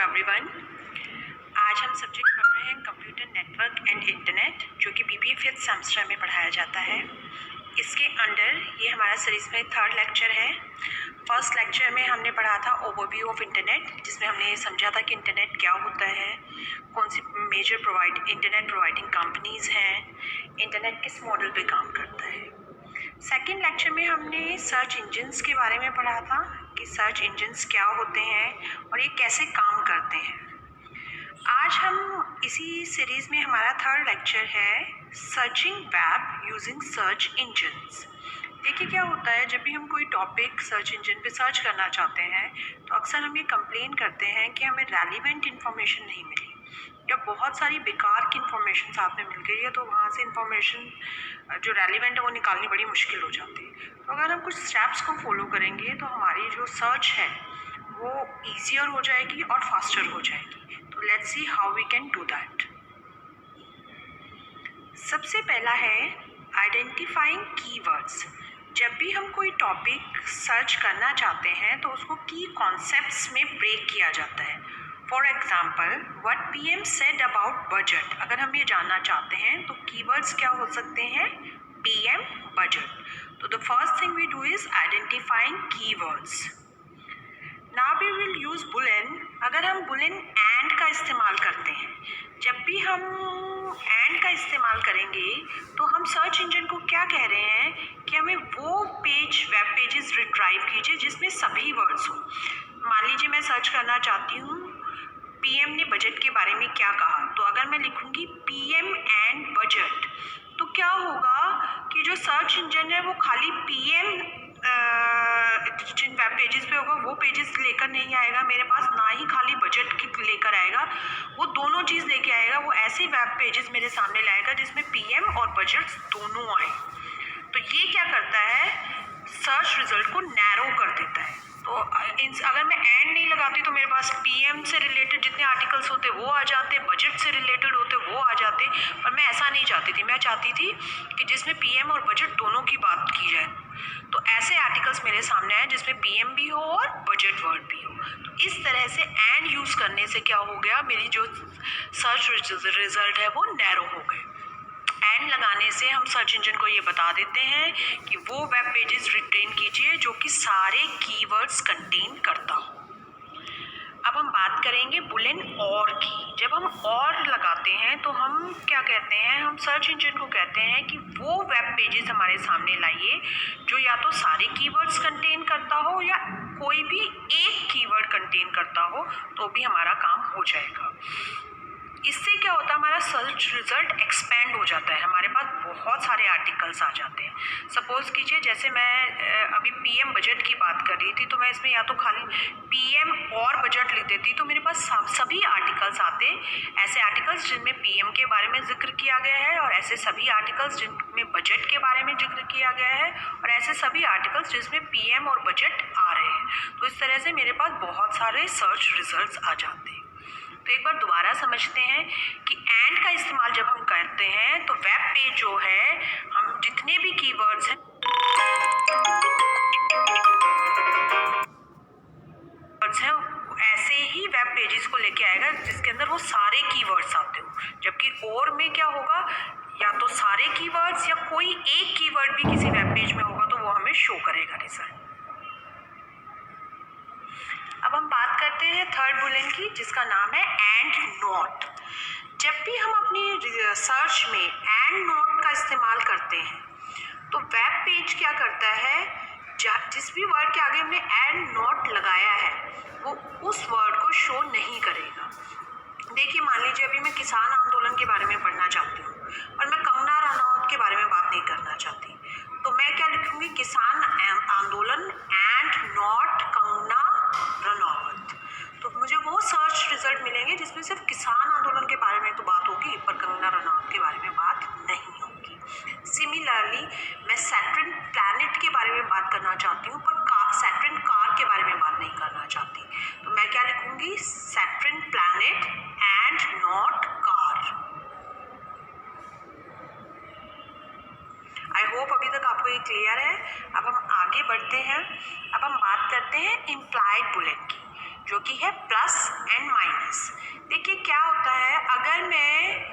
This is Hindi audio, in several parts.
एवरीवन। आज हम सब्जेक्ट पढ़ रहे हैं कंप्यूटर नेटवर्क एंड इंटरनेट, जो कि बीबीए 5th सेमेस्टर में पढ़ाया जाता है। इसके अंडर ये हमारा सीरीज में 3rd लेक्चर है। फर्स्ट लेक्चर में हमने पढ़ा था ओवरव्यू ऑफ इंटरनेट, जिसमें हमने ये समझा था कि इंटरनेट क्या होता है, कौन सी मेजर इंटरनेट प्रोवाइडिंग कंपनीज़ हैं, इंटरनेट किस मॉडल पे काम करता है। सेकेंड लेक्चर में हमने सर्च इंजन्स के बारे में पढ़ा था कि सर्च इंजन्स क्या होते हैं और ये कैसे काम करते हैं। आज हम इसी सीरीज़ में हमारा 3rd लेक्चर है searching web using search engines. देखिए क्या होता है, जब भी हम कोई टॉपिक सर्च इंजन पे सर्च करना चाहते हैं तो अक्सर हम ये कंप्लेन करते हैं कि हमें रेलिवेंट इन्फॉर्मेशन नहीं मिली या बहुत सारी बेकार की इन्फॉर्मेशन साथ में मिल गई है, तो वहाँ से इन्फॉर्मेशन जो रेलिवेंट है वो निकालनी बड़ी मुश्किल हो जाती है। तो अगर हम कुछ स्टेप्स को फॉलो करेंगे तो हमारी जो सर्च है वो ईजियर हो जाएगी और फास्टर हो जाएगी। तो let's see how we can do that. सबसे पहला है आइडेंटिफाइंग कीवर्ड्स। जब भी हम कोई टॉपिक सर्च करना चाहते हैं तो उसको की कॉन्सेप्ट्स में ब्रेक किया जाता है। For example, what PM said about budget. अगर हम ये जानना चाहते हैं तो कीवर्ड्स क्या हो सकते हैं? PM, budget. तो the first thing we do is identifying keywords. Now we will use Boolean. अगर हम बुलियन एंड का इस्तेमाल करते हैं, जब भी हम एंड का इस्तेमाल करेंगे तो हम सर्च इंजन को क्या कह रहे हैं कि हमें वो वेब पेजेस रिट्राइव कीजिए जिसमें सभी वर्ड्स हो। मान लीजिए मैं सर्च करना चाहती हूँ पीएम ने बजट के बारे में क्या कहा, तो अगर मैं लिखूंगी पीएम एंड बजट तो क्या होगा कि जो सर्च इंजन है वो खाली पीएम जिन वेब पेजेस पे होगा वो पेजेस लेकर नहीं आएगा मेरे पास, ना ही खाली बजट की लेकर आएगा, वो दोनों चीज़ लेके आएगा। वो ऐसे वेब पेजेस मेरे सामने लाएगा जिसमें पीएम और बजट दोनों आए। तो ये क्या करता है, सर्च रिजल्ट को नैरो कर देता है। तो अगर मैं एंड नहीं लगाती तो मेरे पास पीएम से रिलेटेड जितने आर्टिकल्स होते वो आ जाते, बजट से रिलेटेड होते वो आ जाते, पर मैं ऐसा नहीं चाहती थी। मैं चाहती थी कि जिसमें पीएम और बजट दोनों की बात की जाए। तो ऐसे आर्टिकल्स मेरे सामने आए जिसमें पीएम भी हो और बजट वर्ड भी हो। तो इस तरह से एंड यूज़ करने से क्या हो गया, मेरी जो सर्च रिजल्ट है वो नैरो हो गए। एंड लगाने से हम सर्च इंजन को ये बता देते हैं कि वो वेब पेजेस रिटेन कीजिए जो कि सारे कीवर्ड्स कंटेन करता हो। अब हम बात करेंगे बुलियन और की। जब हम और लगाते हैं तो हम क्या कहते हैं, हम सर्च इंजन को कहते हैं कि वो वेब पेजेस हमारे सामने लाइए जो या तो सारे कीवर्ड्स कंटेन करता हो या कोई भी एक कीवर्ड कंटेन करता हो, तो भी हमारा काम हो जाएगा। इससे क्या होता है, हमारा सर्च रिजल्ट एक्सपेंड हो जाता है, हमारे पास बहुत सारे आर्टिकल्स आ जाते हैं। सपोज कीजिए जैसे मैं अभी पीएम बजट की बात कर रही थी, तो मैं इसमें या तो खाली पीएम और बजट लिख देती तो मेरे पास सभी आर्टिकल्स आते, ऐसे आर्टिकल्स जिनमें पीएम के बारे में जिक्र किया गया है और ऐसे सभी आर्टिकल्स जिनमें बजट के बारे में जिक्र किया गया है और ऐसे सभी आर्टिकल्स जिसमें पीएम और बजट आ रहे हैं। तो इस तरह से मेरे पास बहुत सारे सर्च रिजल्ट्स आ जाते हैं। तो एक बार दोबारा समझते हैं कि एंड का इस्तेमाल जब हम करते हैं तो वेब पेज जो है, हम जितने भी कीवर्ड्स हैं ऐसे ही वेब पेजेस को लेके आएगा जिसके अंदर वो सारे कीवर्ड्स आते हो। जबकि और में क्या होगा, या तो सारे कीवर्ड्स या कोई एक कीवर्ड भी किसी वेब पेज में होगा तो वो हमें शो करेगा रिजल्ट। अब हम बात करते हैं 3rd बुलियन की, जिसका नाम है एंड नॉट। जब भी हम अपनी सर्च में एंड नॉट का इस्तेमाल करते हैं तो वेब पेज क्या करता है, जिस भी वर्ड के आगे हमने एंड नॉट लगाया है वो उस वर्ड को शो नहीं करेगा। देखिए मान लीजिए अभी मैं किसान आंदोलन के बारे में पढ़ना चाहती हूँ और मैं कंगना रनौत के बारे में बात नहीं करना चाहती, तो मैं क्या लिखूंगी, किसान आंदोलन एंड नॉट कंगना रनौत। तो मुझे वो सर्च रिजल्ट मिलेंगे जिसमें सिर्फ किसान आंदोलन के बारे में तो बात होगी पर कंगना रनौत के बारे में बात नहीं होगी। सिमिलरली मैं सैटर्न प्लैनेट के बारे में बात करना चाहती हूँ पर सैटर्न कार के बारे में बात नहीं करना चाहती, तो मैं क्या लिखूंगी, Saturn planet and not car. I hope अभी तक आपको ये क्लियर है। अब हम आगे बढ़ते हैं। अब हम बात करते हैं इम्प्लाइड बुलियन की। जो कि है प्लस एंड माइनस। देखिए क्या होता है, अगर मैं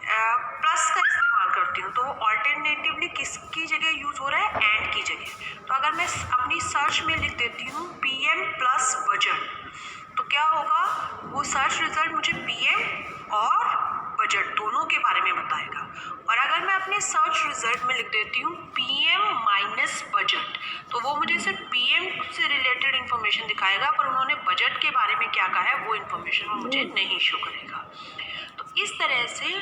प्लस का इस्तेमाल करती हूँ तो वो ऑल्टरनेटिवली किसकी जगह यूज़ हो रहा है, एंड की जगह। तो अगर मैं अपनी सर्च में लिख देती हूँ पीएम प्लस बजट, तो क्या होगा, वो सर्च रिजल्ट मुझे पीएम और बजट दोनों के बारे में बताएगा। और अगर मैं अपने सर्च रिजल्ट में लिख देती हूँ पीएम माइनस बजट, तो वो मुझे सिर्फ पीएम से रिलेटेड इन्फॉर्मेशन दिखाएगा, पर उन्होंने बजट के बारे में क्या कहा है वो इन्फॉर्मेशन वो मुझे नहीं शो करेगा। तो इस तरह से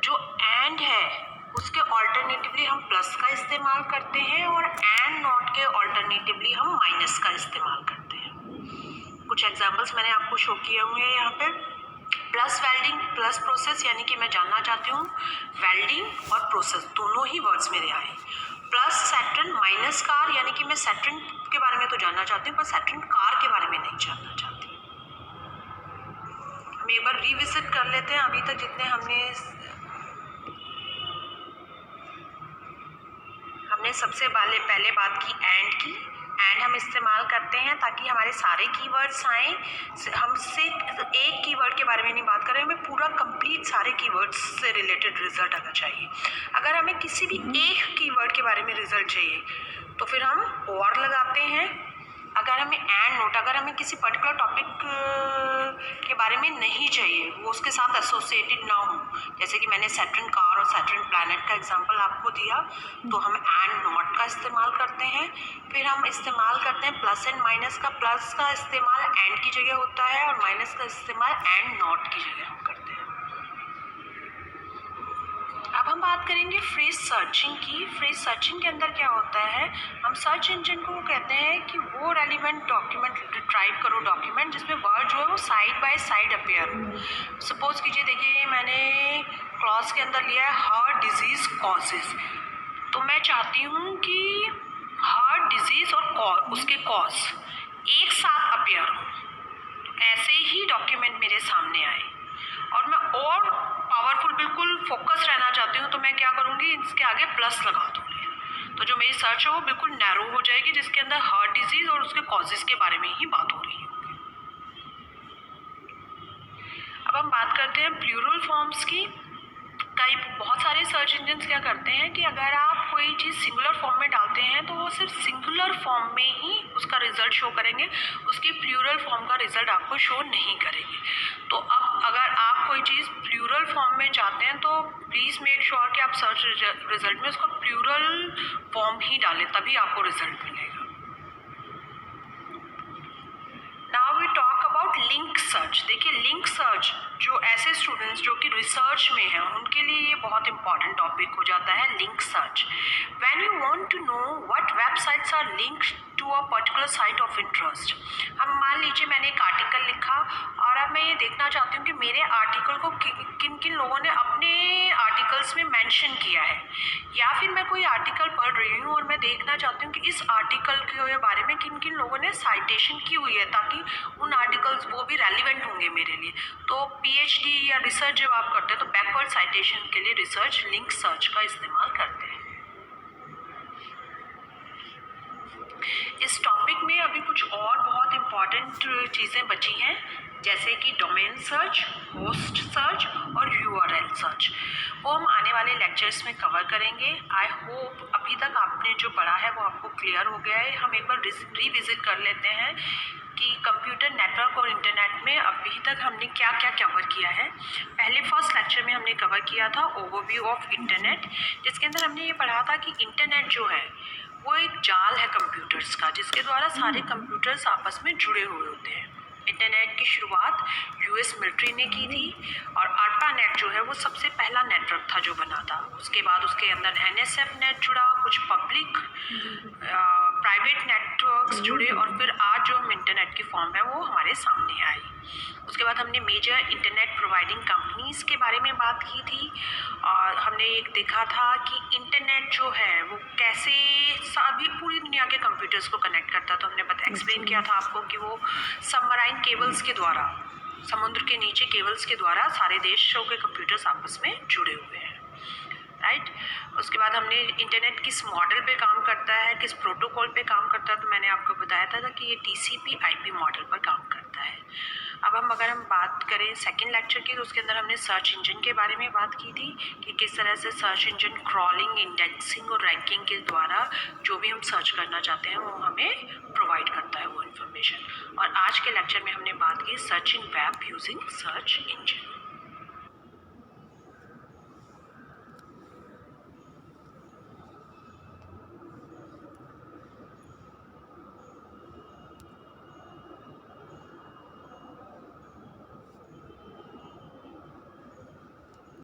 जो एंड है उसके ऑल्टरनेटिवली हम प्लस का इस्तेमाल करते हैं और एंड नॉट के ऑल्टरनेटिवली हम माइनस का इस्तेमाल करते हैं। कुछ एग्जांपल्स मैंने आपको शो किए हुए हैं यहाँ पे। प्लस वेल्डिंग प्लस प्रोसेस, यानी कि मैं जानना चाहती हूँ वेल्डिंग और प्रोसेस दोनों ही वर्ड्स मेरे आए। प्लस सैटर्न माइनस कार, यानी कि मैं सैटर्न के बारे में तो जानना चाहती हूँ पर सैटर्न कार के बारे में नहीं जानना चाहती। हम एक बार रिविजिट कर लेते हैं अभी तक जितने हमने सबसे पहले बात की एंड की। एंड हम इस्तेमाल करते हैं ताकि हमारे सारे कीवर्ड्स आएँ। हम सिर्फ एक कीवर्ड के बारे में नहीं बात कर रहे हैं, हमें पूरा कंप्लीट सारे कीवर्ड्स से रिलेटेड रिजल्ट आना चाहिए। अगर हमें किसी भी एक कीवर्ड के बारे में रिजल्ट चाहिए तो फिर हम और लगाते हैं। अगर हमें एंड नोट, अगर हमें किसी पर्टिकुलर टॉपिक के बारे में नहीं चाहिए, वो उसके साथ एसोसिएटेड ना हो, जैसे कि मैंने सैटर्न कार और सैटर्न प्लैनेट का एग्जांपल आपको दिया, तो हम एंड नॉट का इस्तेमाल करते हैं। फिर हम इस्तेमाल करते हैं प्लस एंड माइनस का। प्लस का इस्तेमाल एंड की जगह होता है और माइनस का इस्तेमाल एंड नॉट की जगह हम करते हैं। अब हम बात करेंगे फ्रेज सर्चिंग की। फ्रेज सर्चिंग के अंदर क्या होता है, हम सर्च इंजन को कहते हैं कि वो रेलिवेंट डॉक्यूमेंट रिट्राइव करो, डॉक्यूमेंट जिसमें वर्ड जो है वो साइड बाय साइड अपीयर हो। सपोज कीजिए, देखिए मैंने क्लॉज के अंदर लिया है हार्ट डिजीज कॉजेज, तो मैं चाहती हूँ कि हार्ट डिजीज और उसके कॉज एक साथ अपीयर हो, ऐसे ही डॉक्यूमेंट मेरे सामने आए और मैं और पावरफुल बिल्कुल फोकस रहना चाहती हूँ, तो मैं क्या करूँगी, इसके आगे प्लस लगा दूँगी। तो जो मेरी सर्च है वो बिल्कुल नैरो हो जाएगी, जिसके अंदर हार्ट डिजीज और उसके कॉजेज के बारे में ही बात हो रही है। अब हम बात करते हैं प्लूरल फॉर्म्स की। कई बहुत सारे सर्च इंजन्स क्या करते हैं कि अगर आप कोई चीज़ सिंगुलर फॉर्म में डालते हैं तो वो सिर्फ सिंगुलर फॉर्म में ही उसका रिजल्ट शो करेंगे, उसकी प्लूरल फॉर्म का रिजल्ट आपको शो नहीं करेंगे। तो अब अगर आप कोई चीज़ प्लूरल फॉर्म में चाहते हैं तो प्लीज़ मेक श्योर कि आप सर्च रिजल्ट में उसका प्लूरल फॉर्म ही डालें, तभी आपको रिजल्ट मिलेगा। Now we talk about link search. देखिए लिंक सर्च जो ऐसे स्टूडेंट्स जो कि रिसर्च में हैं उनके लिए ये बहुत इंपॉर्टेंट टॉपिक हो जाता है, link search. When you want to know what websites are linked to a particular site of interest. हम मान लीजिए मैंने एक आर्टिकल लिखा और अब मैं ये देखना चाहती हूँ कि मेरे आर्टिकल को किन किन लोगों ने अपने आर्टिकल्स में मेंशन किया है, या फिर मैं कोई आर्टिकल पढ़ रही हूँ और मैं देखना चाहती हूँ कि इस आर्टिकल के बारे में किन किन लोगों ने साइटेशन की हुई है, ताकि उन आर्टिकल्स वो भी रेलिवेंट होंगे मेरे लिए। तो पीएचडी या रिसर्च जब आप करते हैं तो बैकवर्ड साइटेशन के लिए रिसर्च लिंक सर्च का इस्तेमाल करते हैं। इस टॉपिक में अभी कुछ और बहुत इम्पॉर्टेंट चीज़ें बची हैं, जैसे कि डोमेन सर्च, होस्ट सर्च और यूआरएल सर्च। वो हम आने वाले लेक्चर्स में कवर करेंगे। आई होप अभी तक आपने जो पढ़ा है वो आपको क्लियर हो गया है। हम एक बार रिविजिट कर लेते हैं कि कंप्यूटर नेटवर्क और इंटरनेट में अभी तक हमने क्या क्या कवर किया है। पहले फर्स्ट लेक्चर में हमने कवर किया था ओवरव्यू ऑफ इंटरनेट, जिसके अंदर हमने ये पढ़ा था कि इंटरनेट जो है वो एक जाल है कंप्यूटर्स का, जिसके द्वारा सारे कंप्यूटर्स आपस में जुड़े हुए होते हैं। इंटरनेट की शुरुआत यूएस मिलिट्री ने की थी और ARPANET जो है वो सबसे पहला नेटवर्क था जो बना था। उसके बाद उसके अंदर NSF नेट जुड़ा, कुछ पब्लिक प्राइवेट नेटवर्क्स जुड़े और फिर आज जो हम इंटरनेट की फॉर्म है वो हमारे सामने आई। उसके बाद हमने मेजर इंटरनेट प्रोवाइडिंग कंपनीज़ के बारे में बात की थी और हमने एक देखा था कि इंटरनेट जो है वो कैसे सभी पूरी दुनिया के कंप्यूटर्स को कनेक्ट करता है। तो हमने एक्सप्लेन किया था आपको कि वो सबमराइन केबल्स के द्वारा, समुद्र के नीचे केबल्स के द्वारा सारे देशों के कंप्यूटर्स आपस में जुड़े हुए हैं, राइट। उसके बाद हमने इंटरनेट किस मॉडल पे काम करता है, किस प्रोटोकॉल पे काम करता है, तो मैंने आपको बताया था कि ये TCP/IP मॉडल पर काम करता है। अब अगर हम बात करें सेकंड लेक्चर की, तो उसके अंदर हमने सर्च इंजन के बारे में बात की थी कि किस तरह से सर्च इंजन क्रॉलिंग, इंडेक्सिंग और रैंकिंग के द्वारा जो भी हम सर्च करना चाहते हैं वो हमें प्रोवाइड करता है वो इन्फॉर्मेशन। और आज के लेक्चर में हमने बात की search in web using search engine.